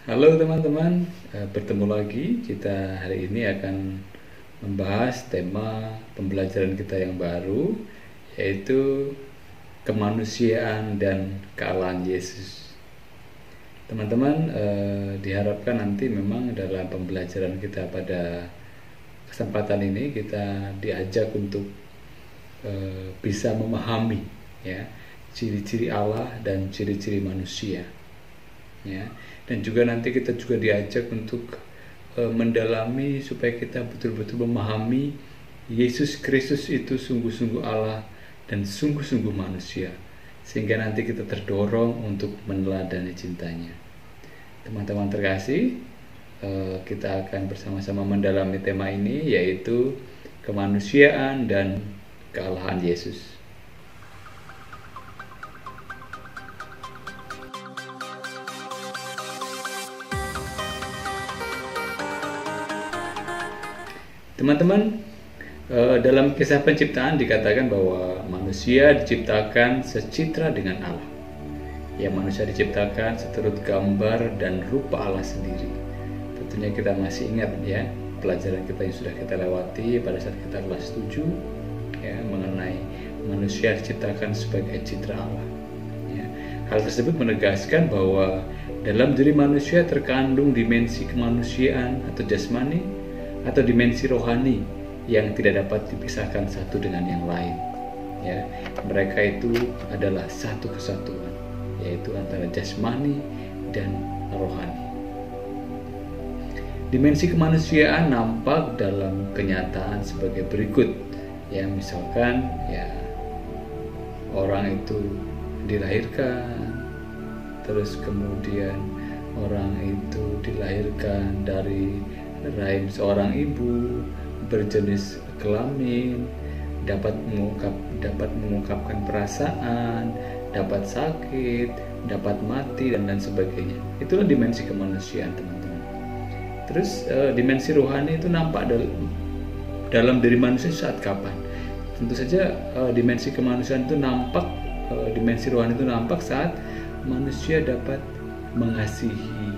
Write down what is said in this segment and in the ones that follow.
Halo teman-teman, bertemu lagi. Kita hari ini akan membahas tema pembelajaran kita yang baru, yaitu kemanusiaan dan kealahan Yesus. Teman-teman, diharapkan nanti memang dalam pembelajaran kita pada kesempatan ini kita diajak untuk bisa memahami ya ciri-ciri Allah dan ciri-ciri manusia. Ya, dan juga nanti kita juga diajak untuk mendalami supaya kita betul-betul memahami Yesus Kristus itu sungguh-sungguh Allah dan sungguh-sungguh manusia, sehingga nanti kita terdorong untuk meneladani cintanya. Teman-teman terkasih, kita akan bersama-sama mendalami tema ini, yaitu kemanusiaan dan kealahan Yesus. Teman-teman, dalam kisah penciptaan dikatakan bahwa manusia diciptakan secitra dengan Allah. Ya, manusia diciptakan seturut gambar dan rupa Allah sendiri. Tentunya kita masih ingat ya pelajaran kita yang sudah kita lewati pada saat kita kelas 7 ya, mengenai manusia diciptakan sebagai citra Allah. Ya, hal tersebut menegaskan bahwa dalam diri manusia terkandung dimensi kemanusiaan atau jasmani atau dimensi rohani yang tidak dapat dipisahkan satu dengan yang lain. Ya, mereka itu adalah satu kesatuan, yaitu antara jasmani dan rohani. Dimensi kemanusiaan nampak dalam kenyataan sebagai berikut. Ya, misalkan ya orang itu dilahirkan, terus kemudian orang itu dilahirkan dari rahim seorang ibu, berjenis kelamin, dapat mengungkapkan perasaan, dapat sakit, dapat mati dan lain sebagainya. Itulah dimensi kemanusiaan, teman-teman. Terus dimensi rohani itu nampak dalam diri manusia saat kapan? Tentu saja dimensi kemanusiaan itu nampak, dimensi rohani itu nampak saat manusia dapat mengasihi,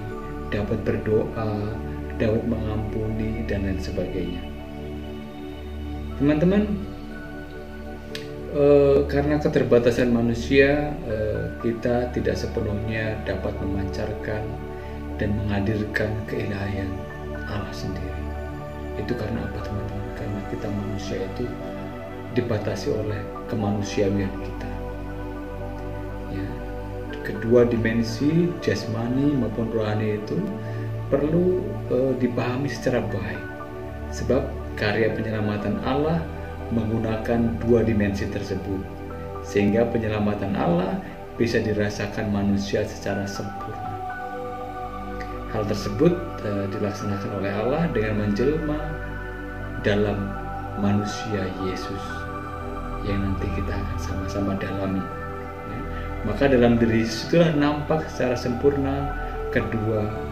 dapat berdoa, dapat mengampuni dan lain sebagainya. Teman-teman, karena keterbatasan manusia, kita tidak sepenuhnya dapat memancarkan dan menghadirkan keilahian Allah sendiri. Itu karena apa, teman-teman? Karena kita manusia itu dibatasi oleh kemanusiaan kita. Ya, kedua dimensi jasmani maupun rohani itu perlu dipahami secara baik, sebab karya penyelamatan Allah menggunakan dua dimensi tersebut, sehingga penyelamatan Allah bisa dirasakan manusia secara sempurna. Hal tersebut dilaksanakan oleh Allah dengan menjelma dalam manusia Yesus yang nanti kita akan sama-sama dalami. Maka dalam diri Yesus itulah nampak secara sempurna kedua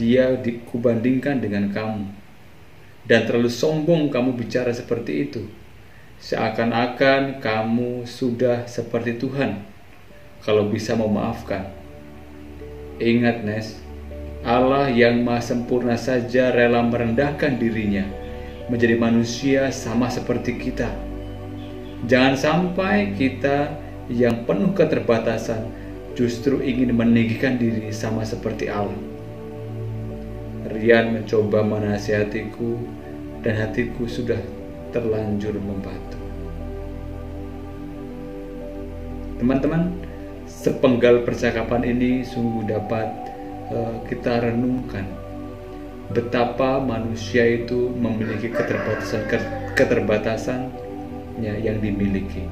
dia kubandingkan dengan kamu. Dan terlalu sombong kamu bicara seperti itu, seakan-akan kamu sudah seperti Tuhan kalau bisa memaafkan. Ingat, Nes, Allah yang maha sempurna saja rela merendahkan dirinya menjadi manusia sama seperti kita. Jangan sampai kita yang penuh keterbatasan justru ingin meninggikan diri sama seperti Allah. Rian mencoba menasihatiku dan hatiku sudah terlanjur membatu. Teman-teman, sepenggal percakapan ini sungguh dapat kita renungkan betapa manusia itu memiliki keterbatasannya yang dimiliki.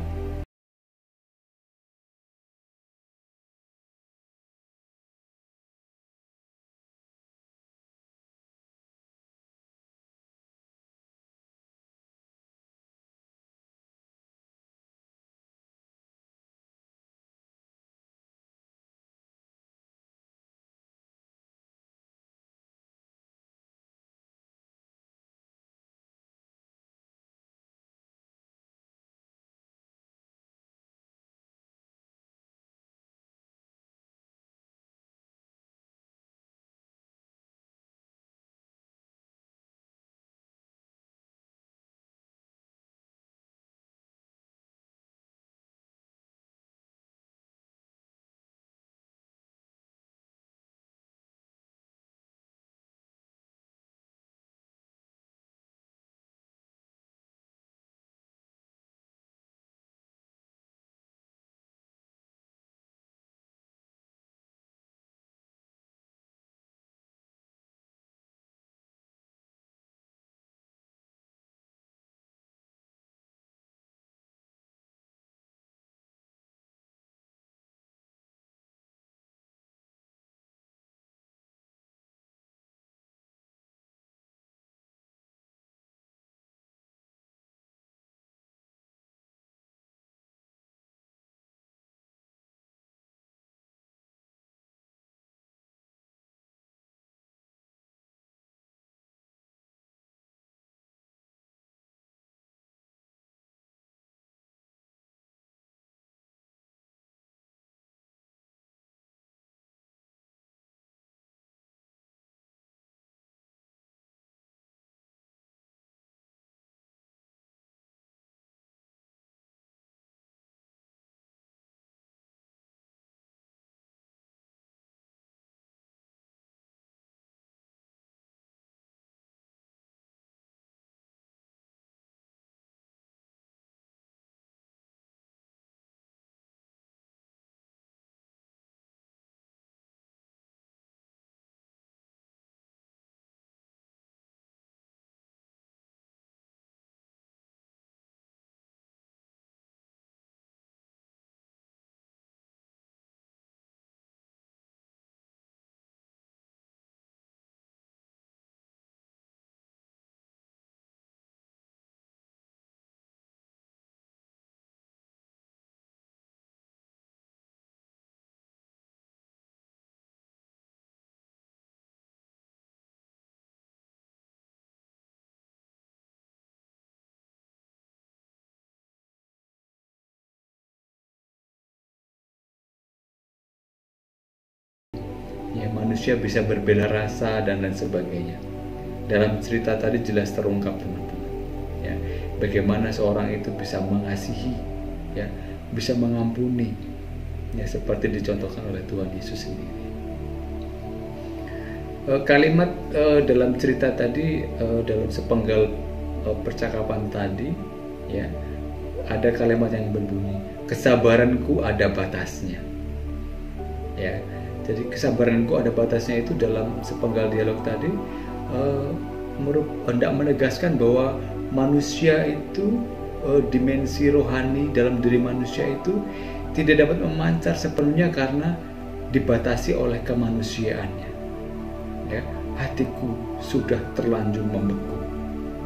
Ya, manusia bisa berbeda rasa dan lain sebagainya. Dalam cerita tadi jelas terungkap, teman-teman. Ya, bagaimana seorang itu bisa mengasihi, ya, bisa mengampuni, ya, seperti dicontohkan oleh Tuhan Yesus sendiri. Kalimat dalam cerita tadi, dalam sepenggal percakapan tadi, ya, ada kalimat yang berbunyi, kesabaranku ada batasnya. Ya, jadi kesabaranku ada batasnya itu dalam sepenggal dialog tadi hendak menegaskan bahwa manusia itu, dimensi rohani dalam diri manusia itu tidak dapat memancar sepenuhnya karena dibatasi oleh kemanusiaannya. Ya, hatiku sudah terlanjur membeku.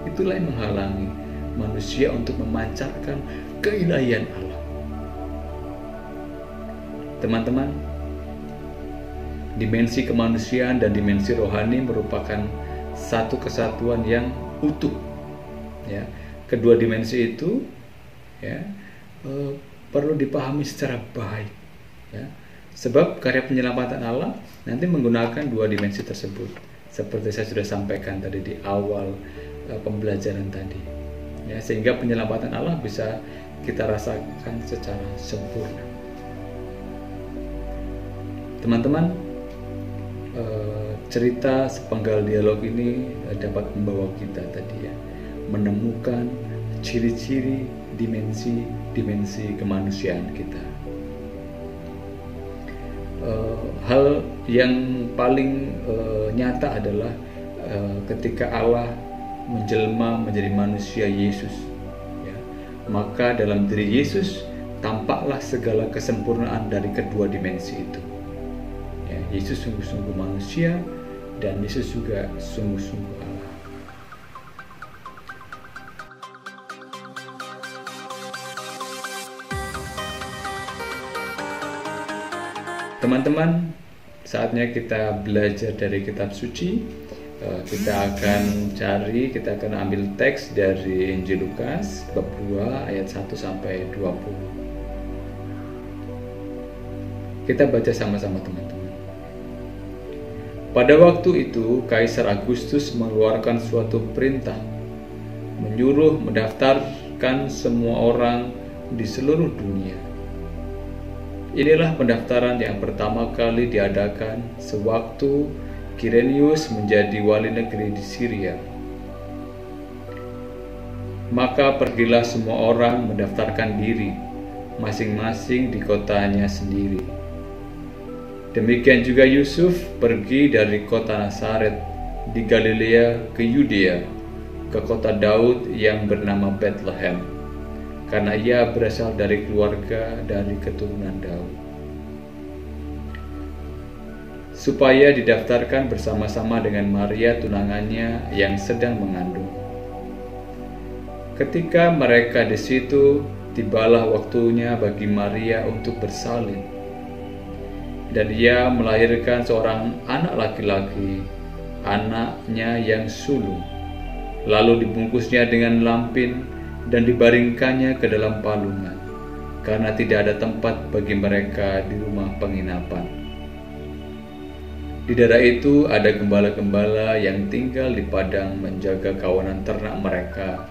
Itulah yang menghalangi manusia untuk memancarkan keilahian Allah. Teman-teman, dimensi kemanusiaan dan dimensi rohani merupakan satu kesatuan yang utuh. Ya, kedua dimensi itu ya perlu dipahami secara baik. Ya, sebab karya penyelamatan Allah nanti menggunakan dua dimensi tersebut, seperti saya sudah sampaikan tadi di awal pembelajaran tadi. Ya, sehingga penyelamatan Allah bisa kita rasakan secara sempurna. Teman-teman, cerita sepenggal dialog ini dapat membawa kita tadi ya menemukan ciri-ciri dimensi kemanusiaan kita. Hal yang paling nyata adalah ketika Allah menjelma menjadi manusia Yesus, ya, maka dalam diri Yesus tampaklah segala kesempurnaan dari kedua dimensi itu. Ya, Yesus sungguh-sungguh manusia dan Yesus juga sungguh-sungguh Allah. Teman-teman, saatnya kita belajar dari kitab suci. Kita akan ambil teks dari Injil Lukas bab 2 ayat 1 sampai 20. Kita baca sama-sama, teman-teman. Pada waktu itu, Kaisar Agustus mengeluarkan suatu perintah, menyuruh mendaftarkan semua orang di seluruh dunia. Inilah pendaftaran yang pertama kali diadakan sewaktu Kirenius menjadi wali negeri di Syria. Maka pergilah semua orang mendaftarkan diri, masing-masing di kotanya sendiri. Demikian juga Yusuf pergi dari kota Nazaret di Galilea ke Yudea, ke kota Daud yang bernama Bethlehem, karena ia berasal dari keluarga dari keturunan Daud, supaya didaftarkan bersama-sama dengan Maria tunangannya yang sedang mengandung. Ketika mereka di situ, tibalah waktunya bagi Maria untuk bersalin, dan ia melahirkan seorang anak laki-laki, anaknya yang sulung. Lalu dibungkusnya dengan lampin dan dibaringkannya ke dalam palungan, karena tidak ada tempat bagi mereka di rumah penginapan. Di daerah itu ada gembala-gembala yang tinggal di padang menjaga kawanan ternak mereka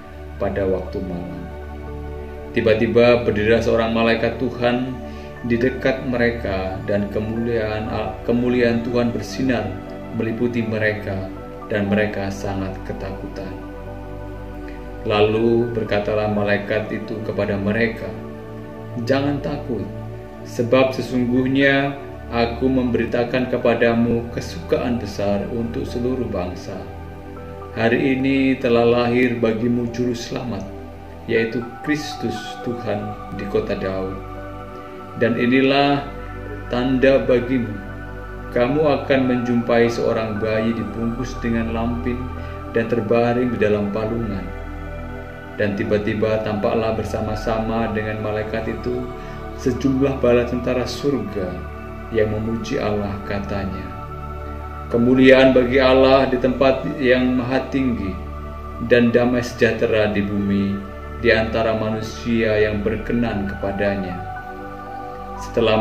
pada waktu malam. Tiba-tiba berdirilah seorang malaikat Tuhan di dekat mereka, dan kemuliaan Tuhan bersinar meliputi mereka, dan mereka sangat ketakutan. Lalu berkatalah malaikat itu kepada mereka, "Jangan takut, sebab sesungguhnya Aku memberitakan kepadamu kesukaan besar untuk seluruh bangsa. Hari ini telah lahir bagimu juru selamat, yaitu Kristus Tuhan di kota Daud. Dan inilah tanda bagimu, kamu akan menjumpai seorang bayi dibungkus dengan lampin dan terbaring di dalam palungan." Dan tiba-tiba tampaklah bersama-sama dengan malaikat itu sejumlah bala tentara surga yang memuji Allah, katanya, "Kemuliaan bagi Allah di tempat yang maha tinggi, dan damai sejahtera di bumi di antara manusia yang berkenan kepadanya." Setelah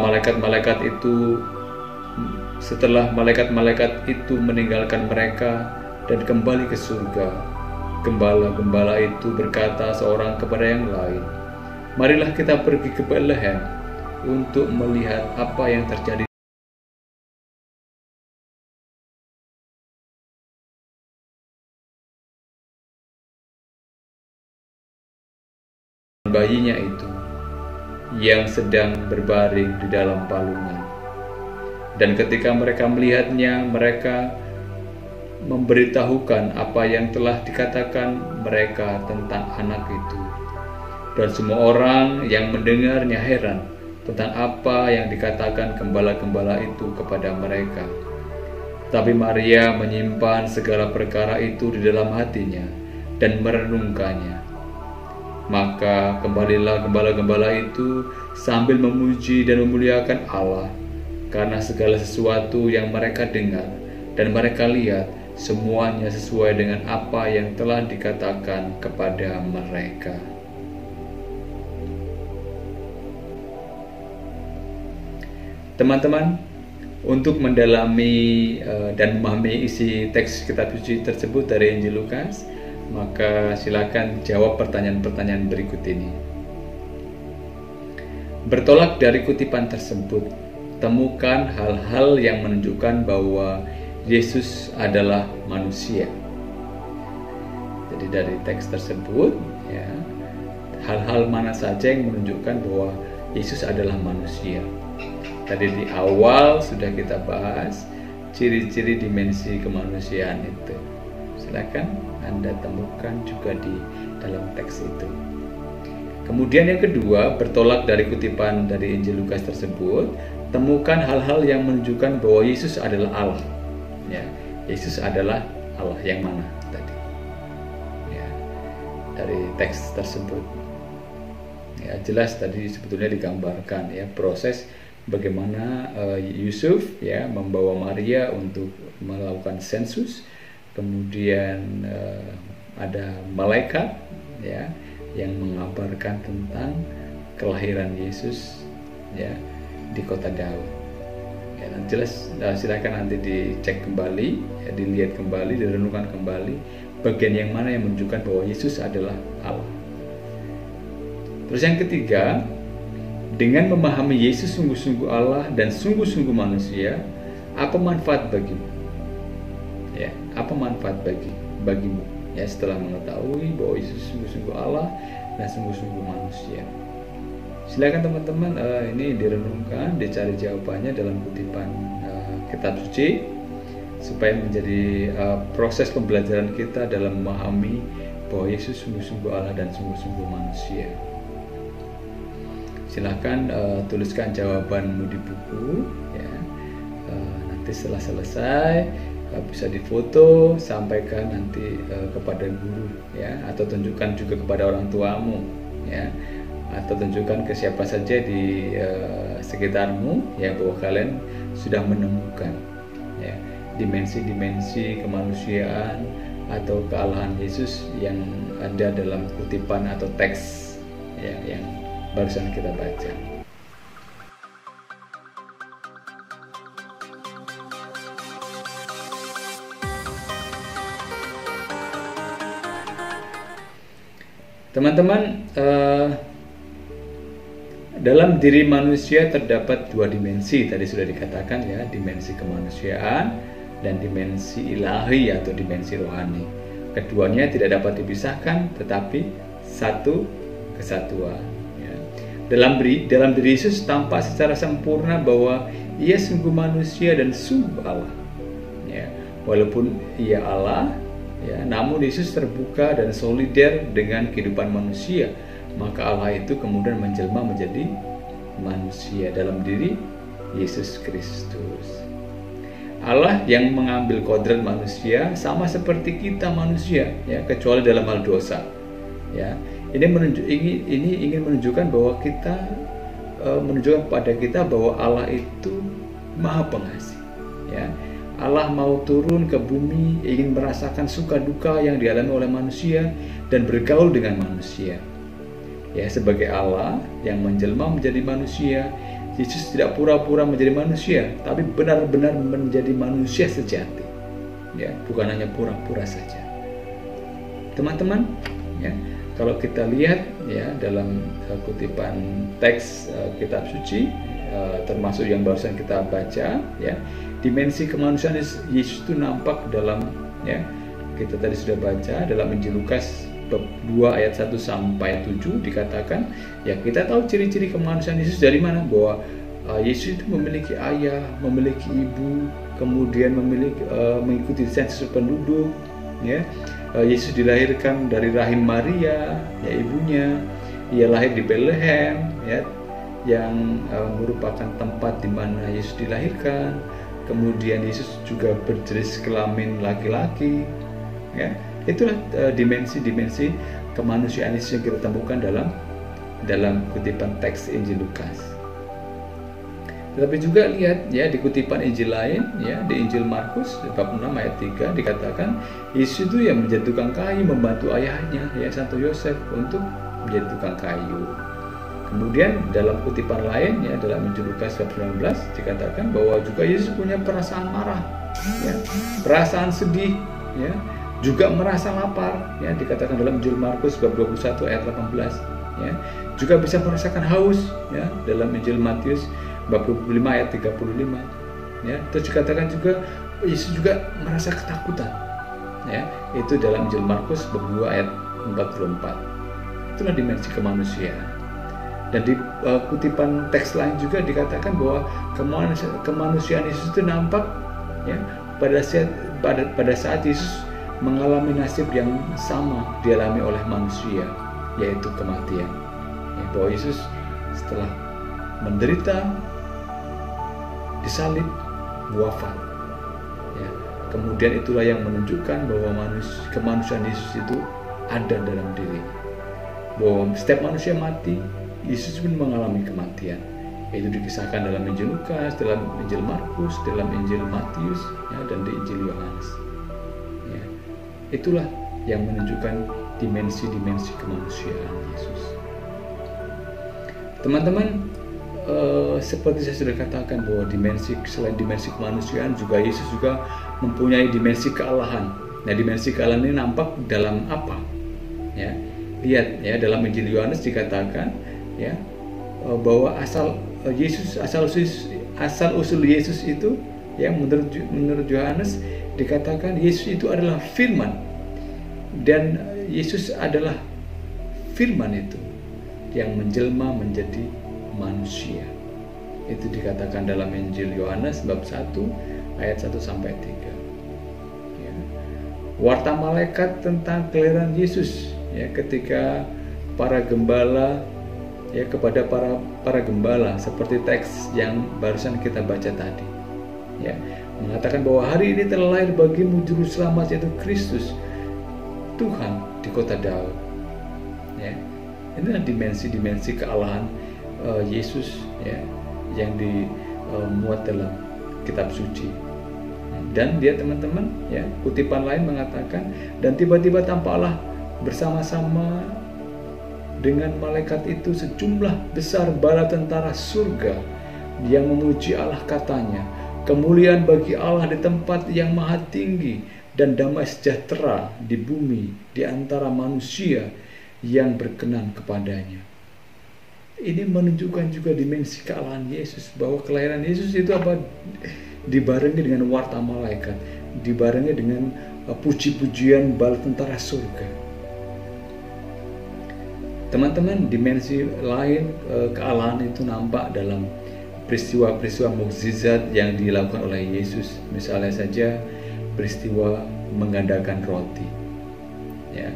malaikat-malaikat itu meninggalkan mereka dan kembali ke surga, gembala-gembala itu berkata seorang kepada yang lain, "Marilah kita pergi ke Bethlehem untuk melihat apa yang terjadi bayinya itu yang sedang berbaring di dalam palungan." Dan ketika mereka melihatnya, mereka memberitahukan apa yang telah dikatakan mereka tentang anak itu. Dan semua orang yang mendengarnya heran tentang apa yang dikatakan gembala-gembala itu kepada mereka. Tapi Maria menyimpan segala perkara itu di dalam hatinya dan merenungkannya. Maka kembalilah gembala-gembala itu sambil memuji dan memuliakan Allah, karena segala sesuatu yang mereka dengar dan mereka lihat semuanya sesuai dengan apa yang telah dikatakan kepada mereka. Teman-teman, untuk mendalami dan memahami isi teks kitab suci tersebut dari Injil Lukas, maka silakan jawab pertanyaan-pertanyaan berikut ini. Bertolak dari kutipan tersebut, temukan hal-hal yang menunjukkan bahwa Yesus adalah manusia. Jadi dari teks tersebut, ya, hal-hal mana saja yang menunjukkan bahwa Yesus adalah manusia. Tadi di awal sudah kita bahas ciri-ciri dimensi kemanusiaan itu. Silakan Anda temukan juga di dalam teks itu. Kemudian yang kedua, bertolak dari kutipan dari Injil Lukas tersebut, temukan hal-hal yang menunjukkan bahwa Yesus adalah Allah. Ya, Yesus adalah Allah yang mana tadi? Ya, dari teks tersebut. Ya, jelas tadi sebetulnya digambarkan ya proses bagaimana Yusuf ya membawa Maria untuk melakukan sensus, kemudian ada malaikat ya yang mengabarkan tentang kelahiran Yesus ya di kota Daud. Ya, jelas silakan nanti dicek kembali, ya, dilihat kembali, direnungkan kembali bagian yang mana yang menunjukkan bahwa Yesus adalah Allah. Terus yang ketiga, dengan memahami Yesus sungguh-sungguh Allah dan sungguh-sungguh manusia, apa manfaat bagimu? Ya, apa manfaat bagimu? Ya, setelah mengetahui bahwa Yesus sungguh-sungguh Allah dan sungguh-sungguh manusia. Silakan teman-teman ini direnungkan, dicari jawabannya dalam kutipan kitab suci supaya menjadi proses pembelajaran kita dalam memahami bahwa Yesus sungguh-sungguh Allah dan sungguh-sungguh manusia. Silakan tuliskan jawabanmu di buku ya. Nanti setelah selesai bisa difoto, sampaikan nanti kepada guru ya, atau tunjukkan juga kepada orang tuamu ya, atau tunjukkan ke siapa saja di sekitarmu ya bahwa kalian sudah menemukan ya dimensi-dimensi kemanusiaan atau kealahan Yesus yang ada dalam kutipan atau teks ya yang barusan kita baca. Teman-teman, dalam diri manusia terdapat dua dimensi, tadi sudah dikatakan ya, dimensi kemanusiaan dan dimensi ilahi atau dimensi rohani. Keduanya tidak dapat dipisahkan, tetapi satu kesatuan. Ya. Dalam diri Yesus tampak secara sempurna bahwa Ia sungguh manusia dan sungguh Allah. Ya. Walaupun Ia Allah, ya, namun Yesus terbuka dan solider dengan kehidupan manusia. Maka Allah itu kemudian menjelma menjadi manusia dalam diri Yesus Kristus. Allah yang mengambil kodrat manusia sama seperti kita manusia, ya, kecuali dalam hal dosa. Ya, ini ingin menunjukkan bahwa kita menunjukkan kepada kita bahwa Allah itu Maha Pengasih. Ya, Allah mau turun ke bumi, ingin merasakan suka duka yang dialami oleh manusia dan bergaul dengan manusia. Ya, sebagai Allah yang menjelma menjadi manusia, Yesus tidak pura-pura menjadi manusia, tapi benar-benar menjadi manusia sejati. Ya, bukan hanya pura-pura saja. Teman-teman, ya, kalau kita lihat ya dalam kutipan teks kitab suci, termasuk yang barusan kita baca, ya, dimensi kemanusiaan Yesus itu nampak dalam, ya, kita tadi sudah baca dalam Injil Lukas 2 ayat 1 sampai 7 dikatakan, ya, kita tahu ciri-ciri kemanusiaan Yesus dari mana, bahwa Yesus itu memiliki ayah, memiliki ibu, kemudian mengikuti sensus penduduk, ya. Yesus dilahirkan dari rahim Maria, ya, ibunya. Ia lahir di Bethlehem, ya, yang merupakan tempat di mana Yesus dilahirkan. Kemudian Yesus juga berjenis kelamin laki-laki, ya. Itulah dimensi-dimensi kemanusiaan Yesus yang kita temukan dalam kutipan teks Injil Lukas. Tetapi juga lihat ya di kutipan Injil lain ya, di Injil Markus bab 6 ayat 3 dikatakan Yesus itu yang menjadi tukang kayu membantu ayahnya ya Santo Yosef untuk menjadi tukang kayu. Kemudian dalam kutipan lain ya dalam Injil Lukas bab 19 dikatakan bahwa juga Yesus punya perasaan marah ya, perasaan sedih ya, juga merasa lapar ya, dikatakan dalam Injil Markus bab 21 ayat 18 ya, juga bisa merasakan haus ya dalam Injil Matius bab 25 ayat 35 ya. Terus dikatakan juga Yesus juga merasa ketakutan ya, itu dalam Injil Markus bab 2 ayat 44. Itulah dimensi kemanusiaan. Dan di kutipan teks lain juga dikatakan bahwa kemanusiaan Yesus itu nampak ya pada saat Yesus mengalami nasib yang sama dialami oleh manusia, yaitu kematian ya, bahwa Yesus setelah menderita, disalib, wafat ya. Kemudian itulah yang menunjukkan bahwa kemanusiaan Yesus itu ada dalam dirinya, bahwa setiap manusia mati, Yesus pun mengalami kematian. Itu dikisahkan dalam Injil Lukas, dalam Injil Markus, dalam Injil Matius ya, dan di Injil Yohanes ya. Itulah yang menunjukkan dimensi-dimensi kemanusiaan Yesus. Teman-teman, seperti saya sudah katakan bahwa selain dimensi kemanusiaan juga Yesus juga mempunyai dimensi kealahan. Nah, dimensi kealahan ini nampak dalam apa? Ya, lihat ya dalam Injil Yohanes dikatakan ya bahwa asal usul Yesus itu ya menurut Yohanes dikatakan Yesus itu adalah firman, dan Yesus adalah firman itu yang menjelma menjadi manusia. Itu dikatakan dalam Injil Yohanes bab 1 ayat 1 sampai 3 ya. Warta malaikat tentang kelahiran Yesus ya, ketika para gembala ya, kepada para gembala, seperti teks yang barusan kita baca tadi ya, mengatakan bahwa hari ini telah lahir bagimu juru selamat, yaitu Kristus Tuhan di kota Daud ya. Inilah dimensi-dimensi kealahan Yesus ya, yang dimuat dalam kitab suci. Dan dia teman-teman ya, kutipan lain mengatakan, dan tiba-tiba tampaklah bersama-sama dengan malaikat itu sejumlah besar bala tentara surga yang memuji Allah, katanya, kemuliaan bagi Allah di tempat yang maha tinggi, dan damai sejahtera di bumi di antara manusia yang berkenan kepadanya. Ini menunjukkan juga dimensi kealahan Yesus, bahwa kelahiran Yesus itu apa? Dibarengi dengan warta malaikat, dibarengi dengan puji-pujian bala tentara surga. Teman-teman, dimensi lain kealahan itu nampak dalam peristiwa-peristiwa mukjizat yang dilakukan oleh Yesus. Misalnya saja peristiwa menggandakan roti ya.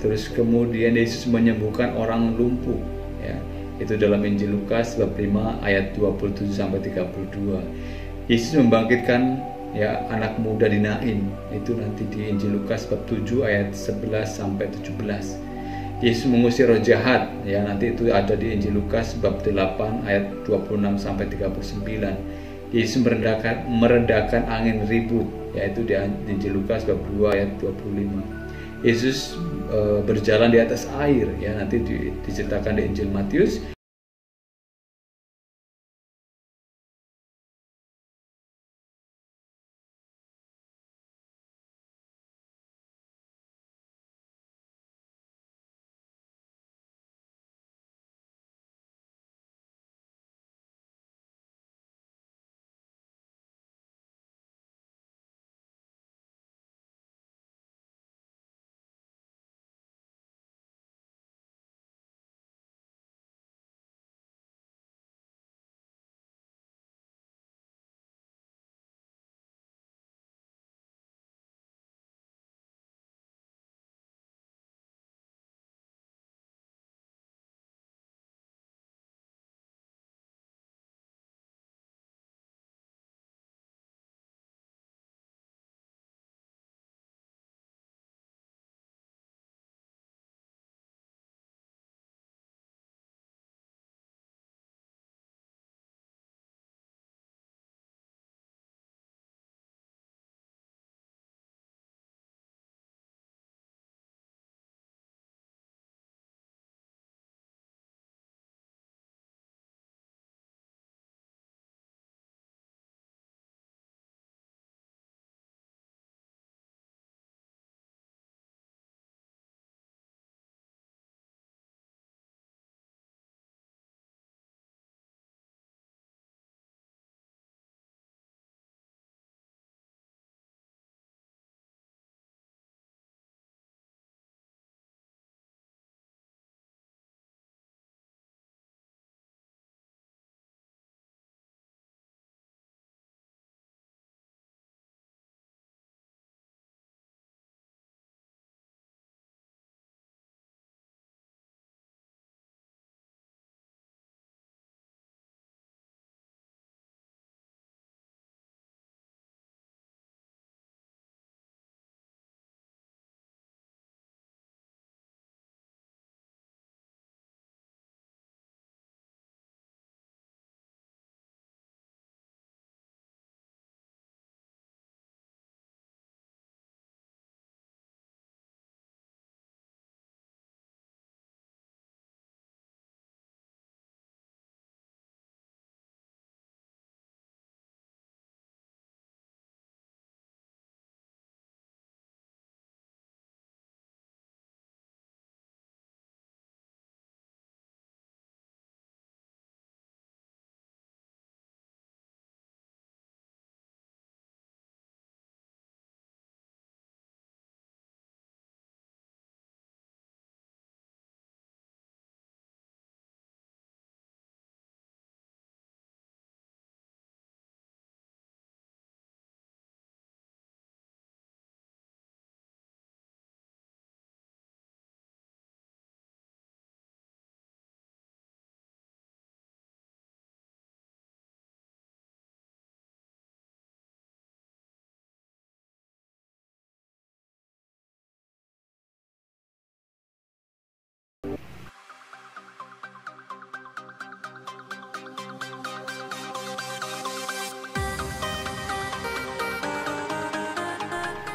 Terus kemudian Yesus menyembuhkan orang lumpuh ya. Itu dalam Injil Lukas bab 5 ayat 27 sampai 32. Yesus membangkitkan ya anak muda di Nain. Itu nanti di Injil Lukas bab 7 ayat 11 sampai 17. Yesus mengusir roh jahat ya, nanti itu ada di Injil Lukas bab 8 ayat 26 sampai 39. Yesus meredakan angin ribut, yaitu di Injil Lukas bab 2 ayat 25. Yesus berjalan di atas air ya, nanti diceritakan di Injil Matius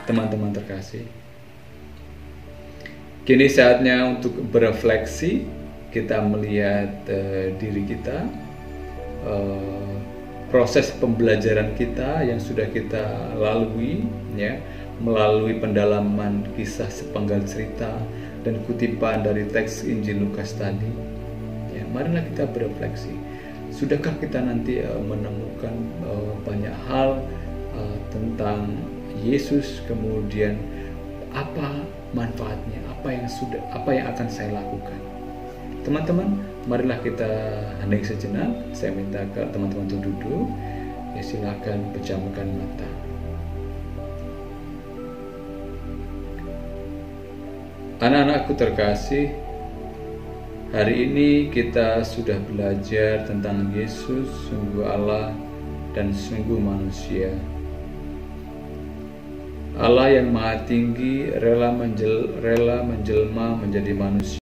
teman-teman terkasih. Kini saatnya untuk berefleksi, kita melihat diri kita, proses pembelajaran kita yang sudah kita lalui, ya, melalui pendalaman kisah sepenggal cerita dan kutipan dari teks Injil Lukas tadi. Ya, marilah kita berefleksi. Sudahkah kita nanti menemukan banyak hal tentang Yesus, kemudian apa manfaatnya, apa yang akan saya lakukan? Teman-teman, marilah kita hening sejenak. Saya minta ke teman-teman untuk duduk. Ya, silakan pejamkan mata. Anak-anakku terkasih, hari ini kita sudah belajar tentang Yesus, sungguh Allah dan sungguh manusia. Allah yang Maha Tinggi rela menjelma menjadi manusia.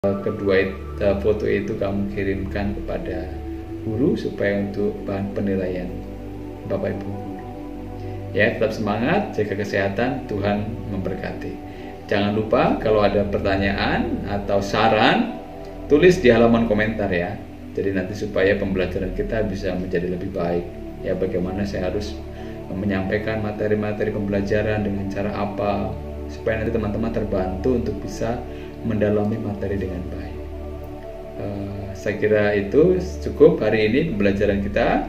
Kedua foto itu kamu kirimkan kepada guru supaya untuk bahan penilaian Bapak Ibu guru. Ya, tetap semangat, jaga kesehatan, Tuhan memberkati. Jangan lupa kalau ada pertanyaan atau saran, tulis di halaman komentar ya. Jadi nanti supaya pembelajaran kita bisa menjadi lebih baik. Ya, bagaimana saya harus menyampaikan materi-materi pembelajaran dengan cara apa, supaya nanti teman-teman terbantu untuk bisa mendalami materi dengan baik. Saya kira itu cukup hari ini pembelajaran kita.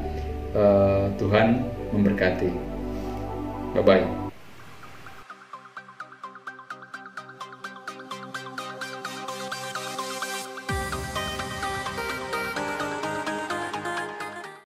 Tuhan memberkati. Bye-bye.